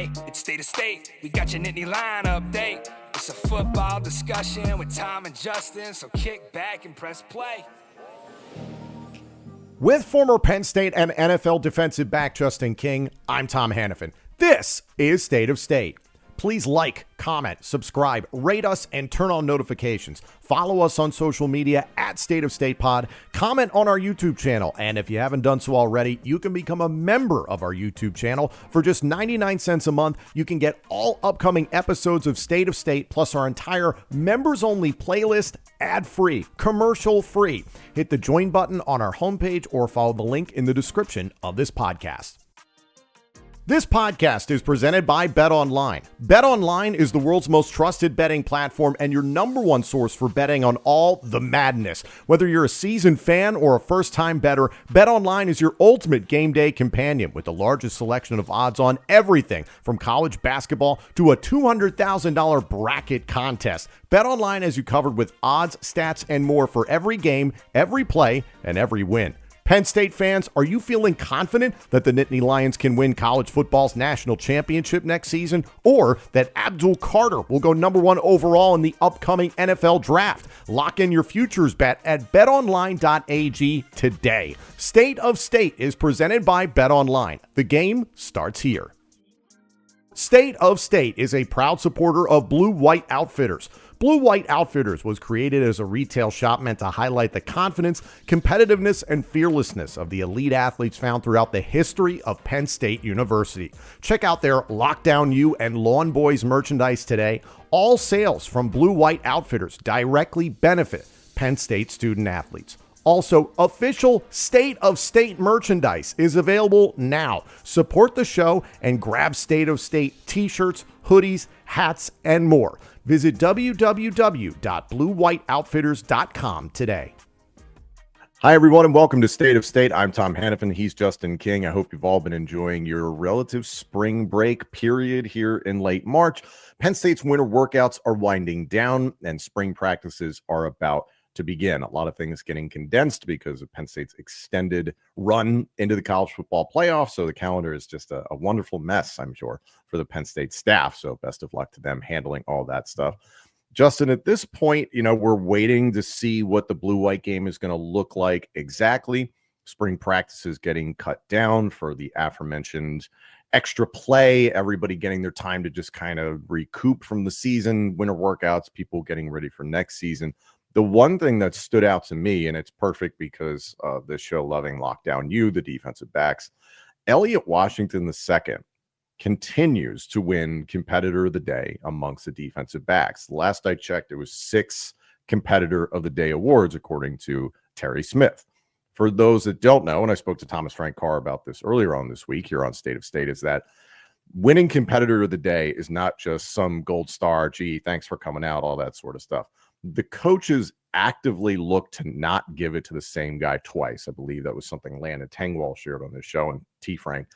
Hey, it's State of State. We got your Nittany Lion update. It's a football discussion with Tom and Justin, so kick back and press play. With former Penn State and NFL defensive back Justin King, I'm Tom Hannafin. This is State of State. Please like, comment, subscribe, rate us, and turn on notifications. Follow us on social media at State of State Pod. Comment on our YouTube channel. And if you haven't done so already, you can become a member of our YouTube channel. For just 99 cents a month, you can get all upcoming episodes of State of State, plus our entire members-only playlist, ad-free, commercial-free. Hit the join button on our homepage or follow the link in the description of this podcast. This podcast is presented by BetOnline. BetOnline is the world's most trusted betting platform and your number one source for betting on all the madness. Whether you're a seasoned fan or a first-time bettor, BetOnline is your ultimate game day companion with the largest selection of odds on everything from college basketball to a $200,000 bracket contest. BetOnline has you covered with odds, stats, and more for every game, every play, and every win. Penn State fans, are you feeling confident that the Nittany Lions can win college football's national championship next season, or that Abdul Carter will go number one overall in the upcoming NFL draft? Lock in your futures bet at betonline.ag today. State of State is presented by BetOnline. The game starts here. State of State is a proud supporter of Blue White Outfitters. Blue White Outfitters was created as a retail shop meant to highlight the confidence, competitiveness, and fearlessness of the elite athletes found throughout the history of Penn State University. Check out their Lockdown U and Lawn Boys merchandise today. All sales from Blue White Outfitters directly benefit Penn State student athletes. Also, official State of State merchandise is available now. Support the show and grab State of State t-shirts, hoodies, hats, and more. Visit www.bluewhiteoutfitters.com today. Hi, everyone, and welcome to State of State. I'm Tom Hannafin. He's Justin King. I hope you've all been enjoying your relative spring break period here in late March. Penn State's winter workouts are winding down, and spring practices are about to begin. A lot of things getting condensed because of Penn State's extended run into the college football playoff. So the calendar is just a wonderful mess, I'm sure, for the Penn State staff. So best of luck to them handling all that stuff. Justin, at this point, we're waiting to see what the blue-white game is going to look like exactly. Spring practice is getting cut down for the aforementioned extra play, everybody getting their time to just kind of recoup from the season, winter workouts, people getting ready for next season. The one thing that stood out to me, and it's perfect because of the show loving Lockdown U, the defensive backs, Elliot Washington II continues to win Competitor of the Day amongst the defensive backs. Last I checked, it was 6 Competitor of the Day awards, according to Terry Smith. For those that don't know, and I spoke to Thomas Frank Carr about this earlier on this week here on State of State, is that winning Competitor of the Day is not just some gold star, gee, thanks for coming out, all that sort of stuff. The coaches actively look to not give it to the same guy twice. I believe that was something Landon Tengwall shared on this show, and T. Frank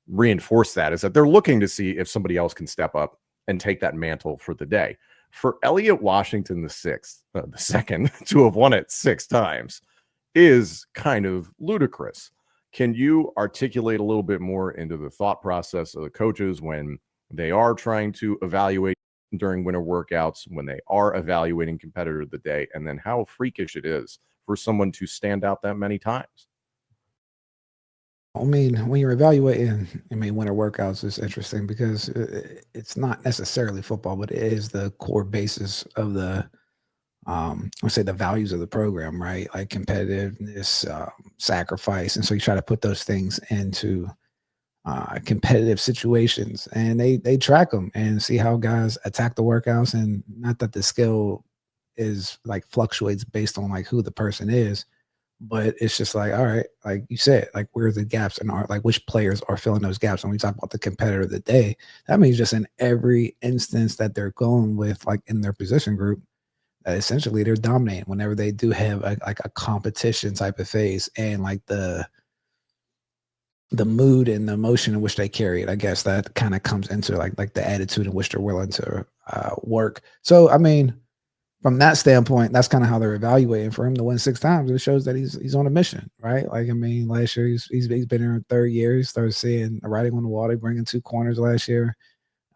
reinforced that, is that they're looking to see if somebody else can step up and take that mantle for the day. For Elliot Washington the second to have won it 6 times is kind of ludicrous. Can you articulate a little bit more into the thought process of the coaches when they are trying to evaluate during winter workouts, when they are evaluating Competitor of the Day, and then how freakish it is for someone to stand out that many times? I mean, when you're evaluating, winter workouts is interesting because it's not necessarily football, but it is the core basis of the, let's say, the values of the program, right? Like competitiveness, sacrifice. And so you try to put those things into competitive situations, and they track them and see how guys attack the workouts. And not that the skill is like fluctuates based on like who the person is, but it's just like, all right, like you said, like where are the gaps and are like which players are filling those gaps. When we talk about the Competitor of the Day, that means just in every instance that they're going with, like in their position group, that essentially they're dominating whenever they do have like a competition type of phase, and like the mood and the emotion in which they carry it. I guess that kind of comes into like the attitude in which they're willing to work. So, I mean, from that standpoint, that's kind of how they're evaluating. For him to win 6 times, it shows that he's on a mission, right? Like, I mean, last year he's been here in 3rd year. He started seeing the writing on the wall. They bringing 2 corners last year.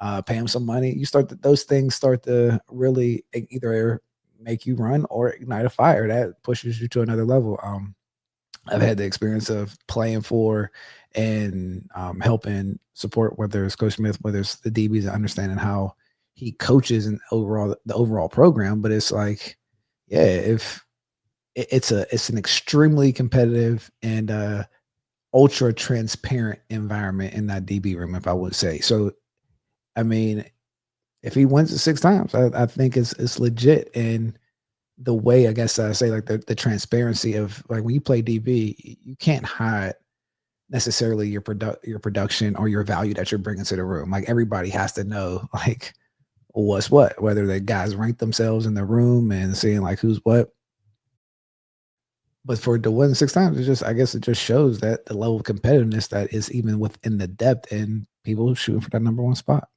pay them some money. Those things start to really either make you run or ignite a fire that pushes you to another level. I've had the experience of playing for and helping support, whether it's Coach Smith, whether it's the DBs, understanding how he coaches and the overall program. But it's like, yeah, if it's an extremely competitive and ultra transparent environment in that DB room, if I would say. So, I mean, if he wins it 6 times, I think it's legit. And the way, I guess I say, like the transparency of, like, when you play DB, you can't hide necessarily your production or your value that you're bringing to the room. Like, everybody has to know, like, what's what, whether the guys rank themselves in the room and seeing like who's what. But for it to win 6 times, I guess it just shows that the level of competitiveness that is even within the depth and people shooting for that number 1 spot.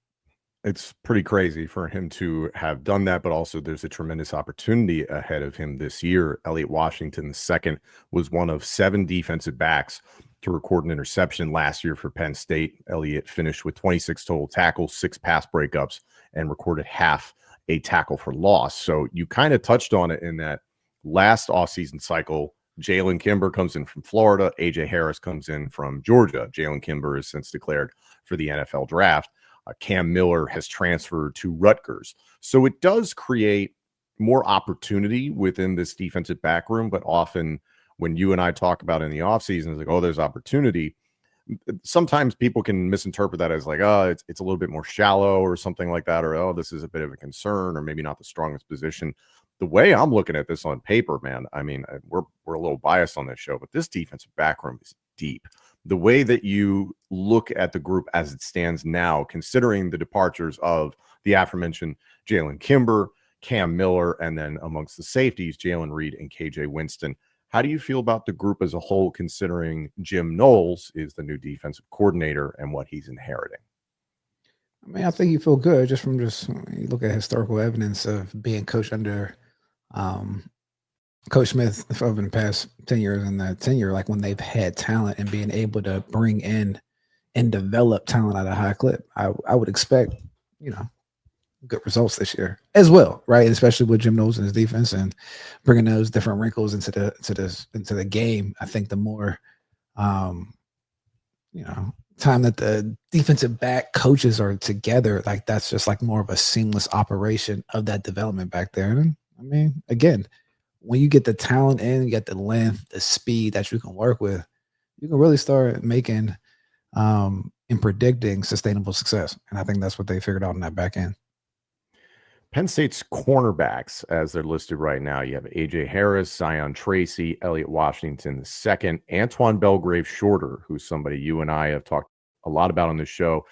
It's pretty crazy for him to have done that, but also there's a tremendous opportunity ahead of him this year. Elliot Washington II was one of 7 defensive backs to record an interception last year for Penn State. Elliot finished with 26 total tackles, 6 pass breakups, and recorded half a tackle for loss. So you kind of touched on it in that last offseason cycle. Jalen Kimber comes in from Florida. AJ Harris comes in from Georgia. Jalen Kimber is since declared for the NFL draft. Cam Miller has transferred to Rutgers. So it does create more opportunity within this defensive back room, but often when you and I talk about in the offseason, it's like, oh, there's opportunity. Sometimes people can misinterpret that as like, oh, it's a little bit more shallow or something like that, or, oh, this is a bit of a concern or maybe not the strongest position. The way I'm looking at this on paper, man, I mean, we're a little biased on this show, but this defensive back room is deep. The way that you look at the group as it stands now, considering the departures of the aforementioned Jalen Kimber, Cam Miller, and then amongst the safeties, Jalen Reed and KJ Winston, how do you feel about the group as a whole, considering Jim Knowles is the new defensive coordinator and what he's inheriting? I mean, I think you feel good you look at historical evidence of being coached under Coach Smith over the past 10 years, and that tenure, like when they've had talent and being able to bring in and develop talent at a high clip, I would expect, good results this year as well, right? Especially with Jim Knowles and his defense and bringing those different wrinkles into the game. I think the more, time that the defensive back coaches are together, like that's just like more of a seamless operation of that development back there. And I mean, again, when you get the talent in, you get the length, the speed that you can work with, you can really start making and predicting sustainable success. And I think that's what they figured out in that back end. Penn State's cornerbacks, as they're listed right now, you have AJ Harris, Zion Tracy, Elliot Washington II, Antoine Belgrave Shorter, who's somebody you and I have talked a lot about on this show.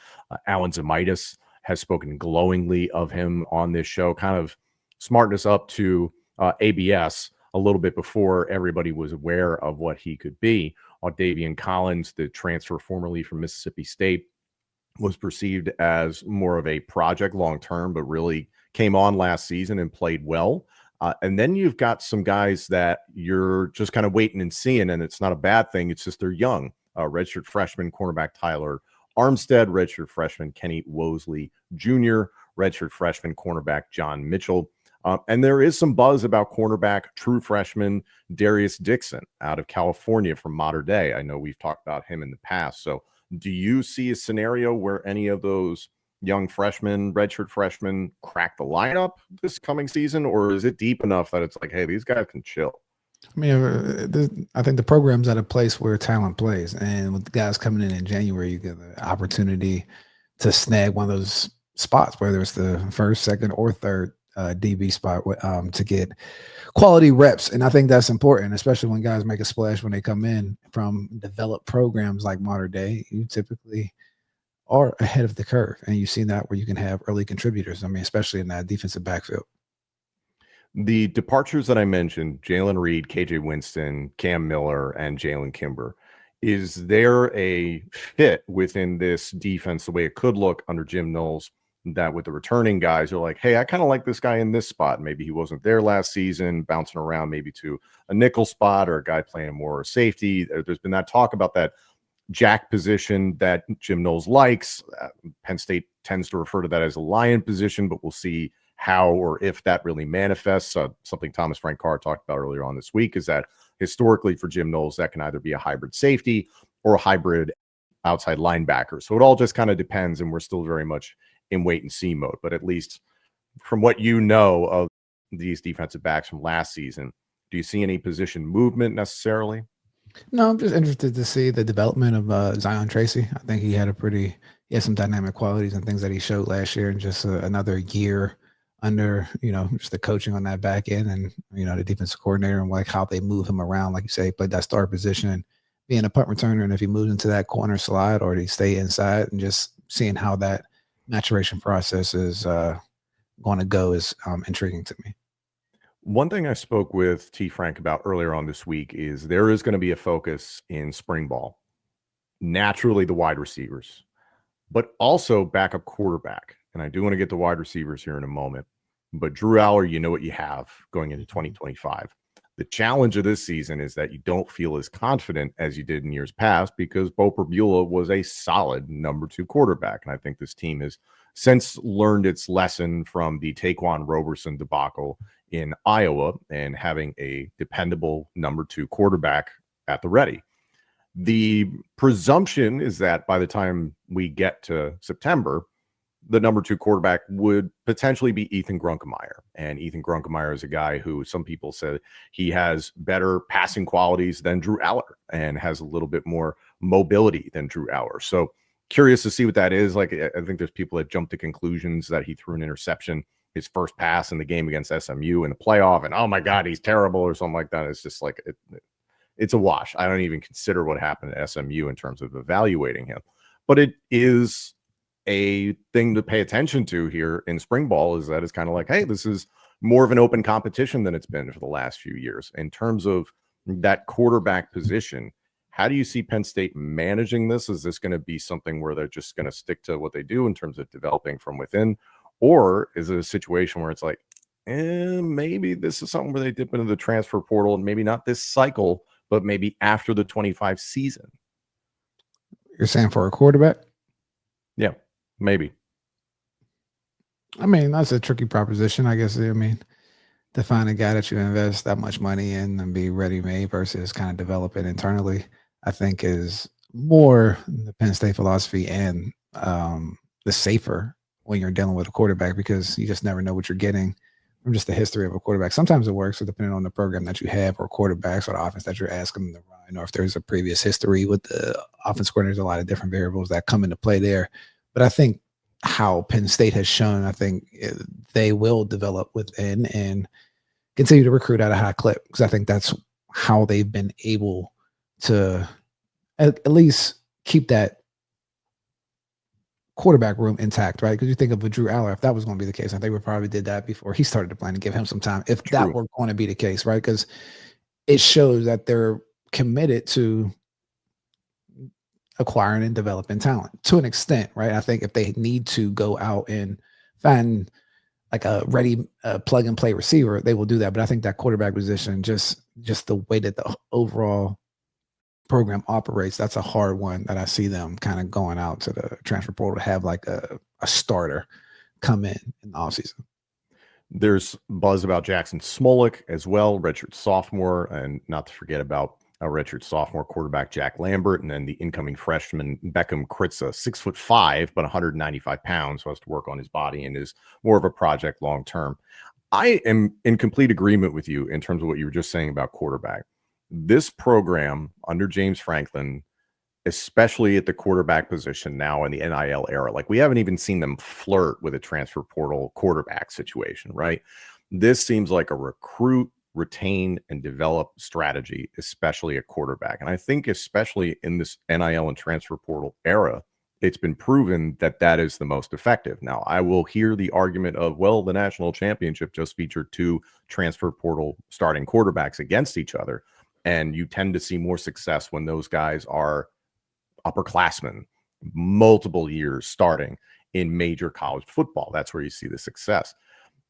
Alan Zamitis has spoken glowingly of him on this show, kind of smartened us up to ABS a little bit before everybody was aware of what he could be. Davian Collins, the transfer formerly from Mississippi State, was perceived as more of a project long-term, but really came on last season and played well. And then you've got some guys that you're just kind of waiting and seeing, and it's not a bad thing. It's just they're young. Redshirt freshman cornerback Tyler Armstead, redshirt freshman Kenny Wosley Jr., redshirt freshman cornerback John Mitchell. And there is some buzz about cornerback true freshman Darius Dixon out of California from Mater Dei. I know we've talked about him in the past. So do you see a scenario where any of those young freshmen, redshirt freshmen, crack the lineup this coming season? Or is it deep enough that it's like, hey, these guys can chill? I mean, I think the program's at a place where talent plays. And with the guys coming in January, you get the opportunity to snag one of those spots, whether it's the first, second, or third DB spot to get quality reps. And I think that's important, especially when guys make a splash when they come in from developed programs like Mater Dei. You typically are ahead of the curve, and you've seen that where you can have early contributors. I mean, especially in that defensive backfield. The departures that I mentioned, Jalen Reed, KJ Winston, Cam Miller, and Jalen Kimber, is there a fit within this defense the way it could look under Jim Knowles, that with the returning guys, you're like, hey, I kind of like this guy in this spot. Maybe he wasn't there last season, bouncing around maybe to a nickel spot or a guy playing more safety. There's been that talk about that jack position that Jim Knowles likes. Penn State tends to refer to that as a lion position, but we'll see how or if that really manifests. Something Thomas Frank Carr talked about earlier on this week is that historically for Jim Knowles, that can either be a hybrid safety or a hybrid outside linebacker. So it all just kind of depends, and we're still very much in wait and see mode. But at least from what you know of these defensive backs from last season, do you see any position movement necessarily? No, I'm just interested to see the development of Zion Tracy. I think he had some dynamic qualities and things that he showed last year, and just another year under, just the coaching on that back end, and, the defensive coordinator, and like how they move him around. Like you say, he played that star position and being a punt returner. And if he moves into that corner slide or he stay inside, and just seeing how that maturation process is going to go is intriguing to me. One thing I spoke with T. Frank about earlier on this week is there is going to be a focus in spring ball, naturally the wide receivers, but also backup quarterback. And I do want to get to wide receivers here in a moment. But Drew Aller, you know what you have going into 2025. The challenge of this season is that you don't feel as confident as you did in years past because Bo Perbula was a solid number 2 quarterback. And I think this team has since learned its lesson from the Taquan Roberson debacle in Iowa and having a dependable number 2 quarterback at the ready. The presumption is that by the time we get to September, the number 2 quarterback would potentially be Ethan Grunkemeyer. And Ethan Grunkemeyer is a guy who some people said he has better passing qualities than Drew Aller and has a little bit more mobility than Drew Aller. So curious to see what that is. Like, I think there's people that jump to conclusions that he threw an interception his first pass in the game against SMU in the playoff, and oh my God, he's terrible or something like that. It's just like, it's a wash. I don't even consider what happened at SMU in terms of evaluating him, but it is a thing to pay attention to here in spring ball, is that it's kind of like, hey, this is more of an open competition than it's been for the last few years in terms of that quarterback position. How do you see Penn State managing this? Is this going to be something where they're just going to stick to what they do in terms of developing from within? Or is it a situation where it's like, maybe this is something where they dip into the transfer portal, and maybe not this cycle, but maybe after the 25 season? You're saying for a quarterback? Yeah, maybe. I mean, that's a tricky proposition, I guess. I mean, to find a guy that you invest that much money in and be ready-made versus kind of develop it internally, I think is more the Penn State philosophy and the safer when you're dealing with a quarterback, because you just never know what you're getting from just the history of a quarterback. Sometimes it works, so depending on the program that you have or quarterbacks or the offense that you're asking them to run, or if there's a previous history with the offense coordinator, there's a lot of different variables that come into play there. But I think how Penn State has shown, I think they will develop within and continue to recruit at a high clip, because I think that's how they've been able to at least keep that quarterback room intact, right? Because you think of a Drew Aller, if that was going to be the case, I think we probably did that before he started to plan, and give him some time if True. that were going to be the case, right? Because it shows that they're committed to acquiring and developing talent to an extent, right? I think if they need to go out and find like a ready plug and play receiver, they will do that. But I think that quarterback position, just the way that the overall program operates, that's a hard one that I see them kind of going out to the transfer portal to have like a starter come in the offseason. There's buzz about Jackson Smolik as well, redshirt sophomore, and not to forget about a redshirt sophomore quarterback Jack Lambert, and then the incoming freshman Beckham Kritza, 6'5", but 195 pounds, who has to work on his body and is more of a project long term. I am in complete agreement with you in terms of what you were just saying about quarterback. This program under James Franklin, especially at the quarterback position now in the NIL era, like we haven't even seen them flirt with a transfer portal quarterback situation, right? This seems like a recruit, retain, and develop strategy, especially at quarterback. And I think especially in this NIL and transfer portal era, it's been proven that that is the most effective. Now, I will hear the argument of, well, the national championship just featured 2 transfer portal starting quarterbacks against each other. And you tend to see more success when those guys are upperclassmen, multiple years starting in major college football. That's where you see the success.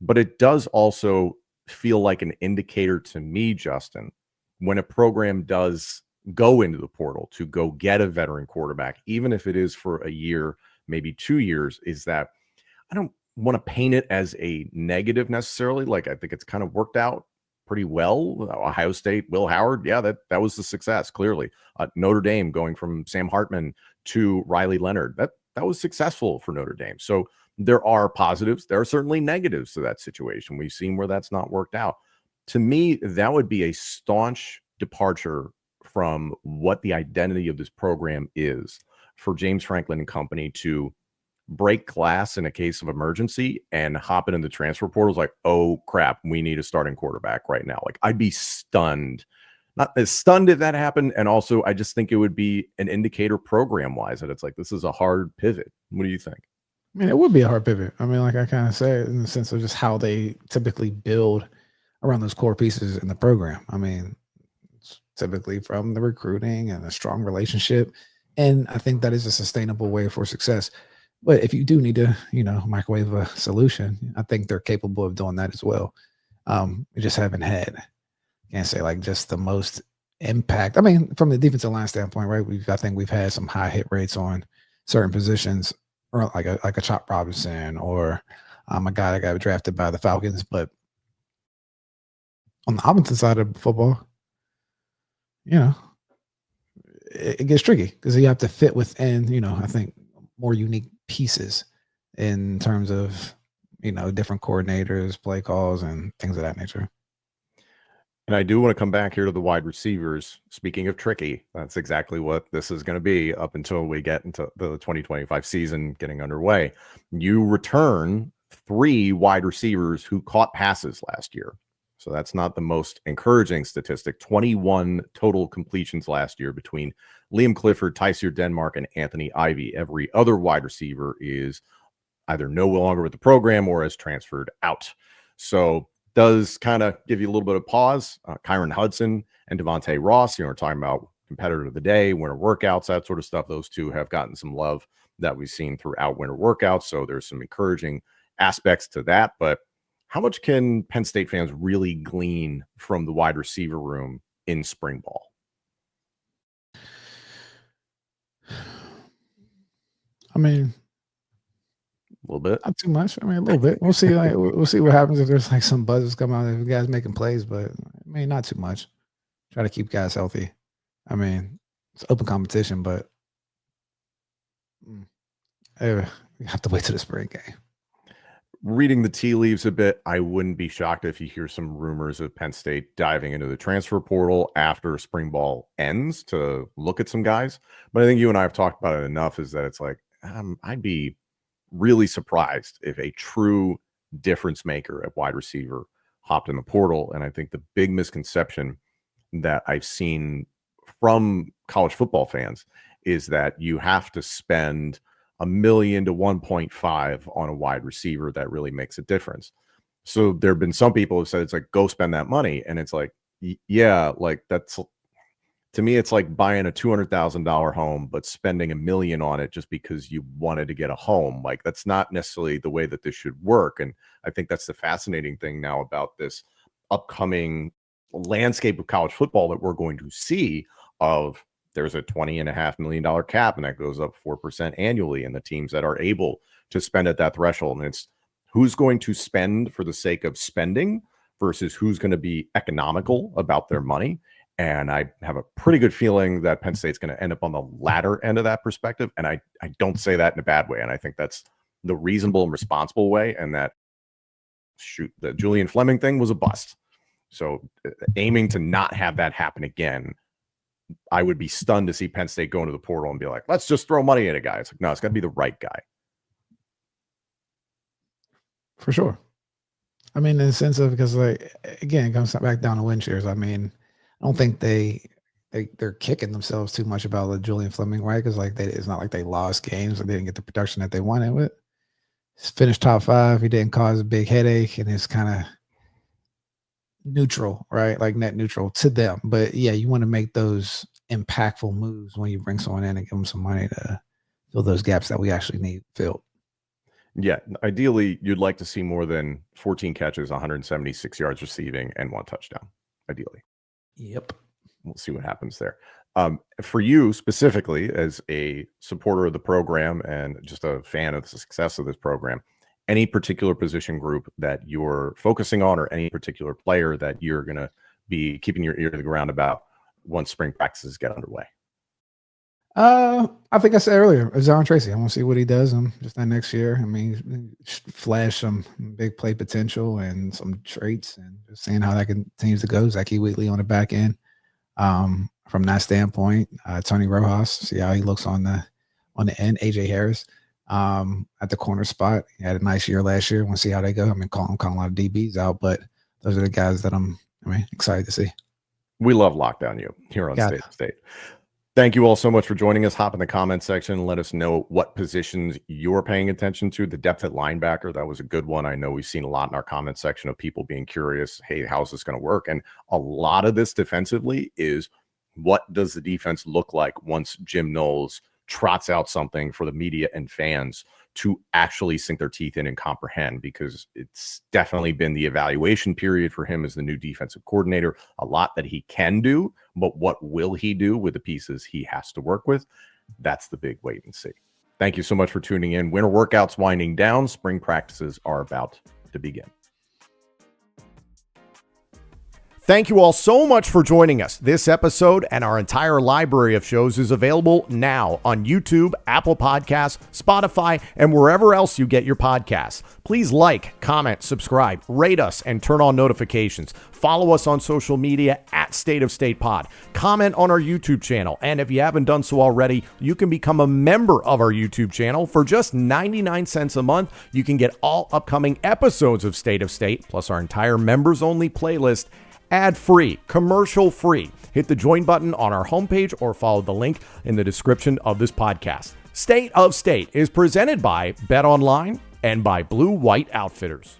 But it does also feel like an indicator to me, Justin, when a program does go into the portal to go get a veteran quarterback, even if it is for a year maybe 2 years, is that I don't want to paint it as a negative necessarily. Like, I think it's kind of worked out pretty well. Ohio State, Will Howard, yeah, that was the success, clearly. Notre Dame going from Sam Hartman to Riley Leonard, that was successful for Notre Dame. So there are positives. There are certainly negatives to that situation. We've seen where that's not worked out. To me, that would be a staunch departure from what the identity of this program is for James Franklin and company to break glass in a case of emergency and hop into the transfer portals like, oh crap, we need a starting quarterback right now. Like, I'd be stunned. Not as stunned if that happened. And also, I just think it would be an indicator program wise that it's like, this is a hard pivot. What do you think? I mean, it would be a hard pivot. I mean, like I kind of said, in the sense of just how they typically build around those core pieces in the program. I mean, it's typically from the recruiting and a strong relationship. And I think that is a sustainable way for success. But if you do need to, microwave a solution, I think they're capable of doing that as well. We just haven't had, can't say like just the most impact. I mean, from the defensive line standpoint, right? I think we've had some high hit rates on certain positions, or like a Chop Robinson, or a guy that got drafted by the Falcons. But on the offensive side of football, it gets tricky because you have to fit within, I think more unique pieces in terms of, different coordinators, play calls, and things of that nature. And I do want to come back here to the wide receivers. Speaking of tricky, that's exactly what this is going to be up until we get into the 2025 season getting underway. You return 3 wide receivers who caught passes last year. So that's not the most encouraging statistic. 21 total completions last year between Liam Clifford, Tysier Denmark, and Anthony Ivy. Every other wide receiver is either no longer with the program or has transferred out. So does kind of give you a little bit of pause. Kyron Hudson and Devontae Ross, we're talking about competitor of the day, winter workouts, that sort of stuff. Those two have gotten some love that we've seen throughout winter workouts. So there's some encouraging aspects to that. But how much can Penn State fans really glean from the wide receiver room in spring ball? I mean, a little bit, not too much. I mean, a little bit. We'll see. We'll see what happens if there's like some buzzes come out if guys making plays. But I mean, not too much. Try to keep guys healthy. I mean, it's open competition, but we have to wait till the spring game. Reading the tea leaves a bit, I wouldn't be shocked if you hear some rumors of Penn State diving into the transfer portal after spring ball ends to look at some guys. But I think you and I have talked about it enough, is that it's like, I'd be really surprised if a true difference maker at wide receiver hopped in the portal. And I think the big misconception that I've seen from college football fans is that you have to spend $1 million to 1.5 on a wide receiver that really makes a difference. So there have been some people who said it's like, go spend that money. And it's like, yeah, like that's, to me, it's like buying a $200,000 home, but spending $1 million on it just because you wanted to get a home. Like, that's not necessarily the way that this should work. And I think that's the fascinating thing now about this upcoming landscape of college football that we're going to see of, there's a $20.5 million cap, and that goes up 4% annually. And the teams that are able to spend at that threshold, and it's who's going to spend for the sake of spending versus who's going to be economical about their money. And I have a pretty good feeling that Penn State's going to end up on the latter end of that perspective. And I don't say that in a bad way. And I think that's the reasonable and responsible way. And that, the Julian Fleming thing was a bust. So aiming to not have that happen again, I would be stunned to see Penn State go into the portal and be like, let's just throw money at a guy. It's like, no, it's got to be the right guy. For sure. I mean, in the sense of, because like, again, it comes back down to win shares. I mean, I don't think they're kicking themselves too much about the Julian Fleming, right? Because like it's not like they lost games or they didn't get the production that they wanted with. Finished top 5. He didn't cause a big headache, and it's kind of neutral, right? Like net neutral to them. But yeah, you want to make those impactful moves when you bring someone in and give them some money to fill those gaps that we actually need filled. Yeah, ideally, you'd like to see more than 14 catches, 176 yards receiving, and 1 touchdown. Ideally. Yep. We'll see what happens there. For you specifically, as a supporter of the program and just a fan of the success of this program, any particular position group that you're focusing on, or any particular player that you're going to be keeping your ear to the ground about once spring practices get underway? I think I said earlier, Zion Tracy. I want to see what he does just that next year. I mean, flash some big play potential and some traits, and just seeing how that continues to go. Zachy Wheatley on the back end. From that standpoint, Tony Rojas, see how he looks on the end. AJ Harris at the corner spot. He had a nice year last year. Want to see how they go. I'm calling a lot of DBs out, but those are the guys that I'm excited to see. We love Lockdown U here on State of State. Thank you all so much for joining us. Hop in the comment section and let us know what positions you're paying attention to. The depth at linebacker, that was a good one. I know we've seen a lot in our comment section of people being curious, hey, how's this going to work? And a lot of this defensively is, what does the defense look like once Jim Knowles trots out something for the media and fans to actually sink their teeth in and comprehend? Because it's definitely been the evaluation period for him as the new defensive coordinator. A lot that he can do, but what will he do with the pieces he has to work with? That's the big wait and see. Thank you so much for tuning in. Winter workouts winding down. Spring practices are about to begin. Thank you all so much for joining us. This episode and our entire library of shows is available now on YouTube, Apple Podcasts, Spotify, and wherever else you get your podcasts. Please like, comment, subscribe, rate us, and turn on notifications. Follow us on social media at State of State Pod. Comment on our YouTube channel. And if you haven't done so already, you can become a member of our YouTube channel. For just 99 cents a month, you can get all upcoming episodes of State of State, plus our entire members-only playlist, ad-free, commercial-free. Hit the join button on our homepage or follow the link in the description of this podcast. State of State is presented by Bet Online and by Blue White Outfitters.